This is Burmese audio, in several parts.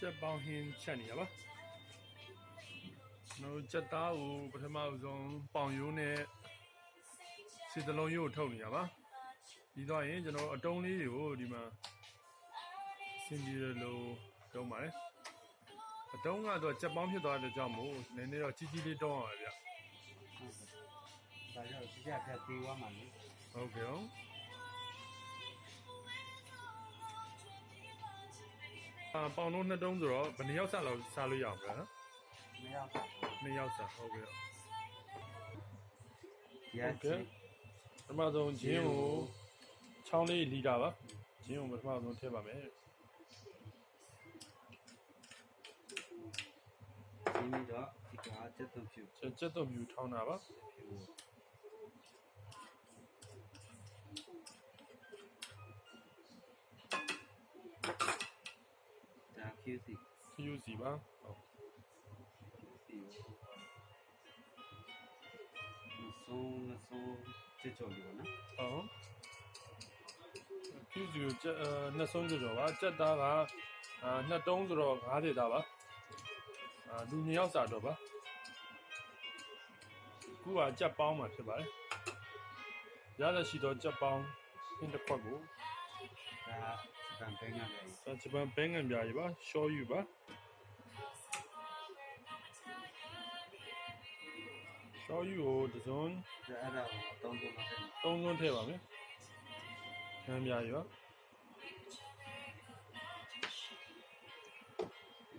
ချက်ပေါင်းဟင်းချက်နေရပါကျွန်တော်ချက်သားကိုပထမဆုံးပေါင်ရိုးနဲ့စီတလုံးရိုးထုတ်နေရပါပြီးတော့ရင်ကျွန်တော်အတုံးလေးတွေကိုဒီမှာစင်ပြီးလို့တုံးပါတယ်အတုံးကတော့ချက်ပေါင်းဖြစ်သွားတဲ့ကြောင့်မို့နည်းနည်းတော့ကြီးကြီးလေးတုံးအောင်ဗျဒါကြောင့်ကြက်ပြေးသွားမှာလေဟုတ်ကဲ့ပေါင်လုံး2တုံးဆိုတော့ဘယ်နှယောက်စားလို့စားလို့ရအောင်ဗျာနော်2ယောက်စားဟုတ်ကဲ့ရက်ကဲ့ပထမဆုံးဂျင်းကိုချောင်းလေးလီတာပါဂျင်းကိုပထမဆုံးထည့်ပါမယ်ဂျင်းပြီးတော့ဒီကကြက်သွန်ဖြူထောင်းတာပါဒါ QC ပါဟုတ်ဆုံးကြော်လေးပေါ့နော်ဟုတ် QC ကိုနှစ်ဆုံးကြော်ပါကြက်သားက2တုံးဆိုတော့9ဒေတာပါလူ2ယောက်စားတော့ပါခုကကြက်ပေါင်းမှာဖြစ်ပါတယ်ရတဲ့ရှိတော့ကြက်ပေါင်းဟင်းတစ်ခွက်ကိုဒါဂျပန်ဘဲငန်ပြားကြီးဂျပန်ဘဲငန်ပြားကြီးပါရှော့ယူပါရှော့ယူကိုတစ်စုံအဲ့ဒါကို3စုံထည့်ပါမယ်ငန်ပြားကြီးပါ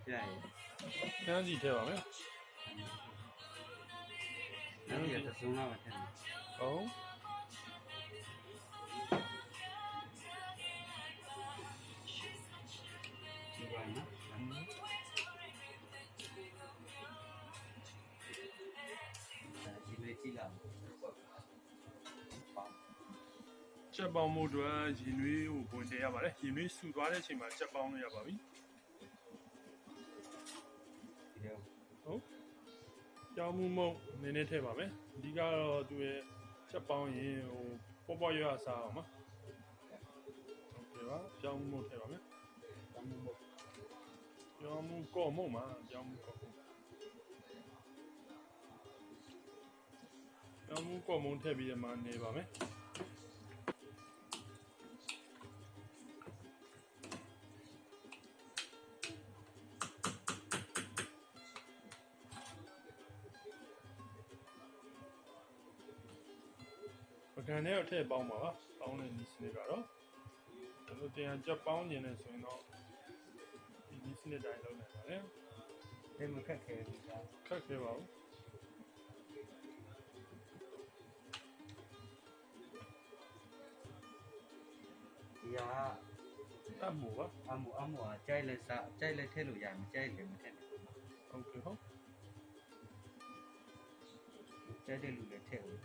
ပြားကြီးငန်းစီထည့်ပါမယ်ငန်းစီတစ်စုံလောက်ထည့်မယ်ဟုတ်ဒီပါနော်ဒီလေးကြည့်လာချက်ပေါင်းမှုအတွက်ရင်နွေးကိုဝင်ထည့်ရပါတယ်ရင်နွေးဆူသွားတဲ့အချိန်မှာချက်ပေါင်းလို့ရပါပြီဟုတ်ကြောင်မှုမုံနည်းနည်းထည့်ပါမယ်အဓိကတော့သူရဲ့ချက်ပေါင်းရင်ဟိုပေါ့ရစားအောင်ပါဟုတ်ကဲ့ပါကြောင်မှုမုံထည့်ပါမယ်ကြောင်မှုကော့မုံမှာကြောင်မှုကော့မုံထည့်ပြီးမှနေပါမယ်ပကံနဲ့အထည့်ပေါင်းပါပါပေါင်းတဲ့ဒီစနစ်ကတော့ကျွန်တော်တင်ကြက်ပေါင်းနေတယ်ဆိုရင်တော့ဒီစနစ်တိုင်းလုပ်နိုင်ပါတယ်ဒီမခက်ခဲဘူးကြာခက်ခဲပါဘူးဒီကအမှုပါအမှုကကြိုက်လက်စားကြိုက်လက်ထည့်လို့ရမယ်ကြိုက်လည်းမထည့်နဲ့ဟုတ်ကဲ့ဟုတ်ကြိုက်တဲ့လူလည်းထည့်ဘူး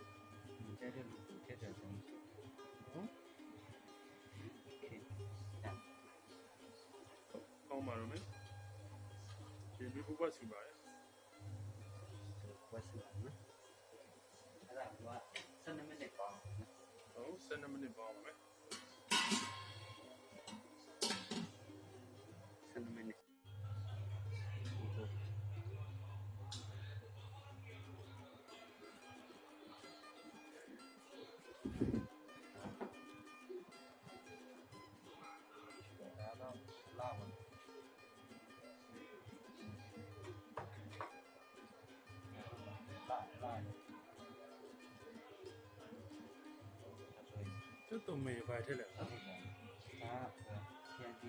ကြိုက်တဲ့လူထည့်တယ်ဆိုရင်ဟုတ်ကောင်းပါတော့မယ်ဒီလိုဘဝစီပါရဲ့ဘဝစီပါနော်အဲ့ဒါက12မိနစ်ပေါင်းဟုတ်12မိနစ်ပေါင်းပါမယ်12မိနစ်လာပါ这都没白吃了。啊，天气。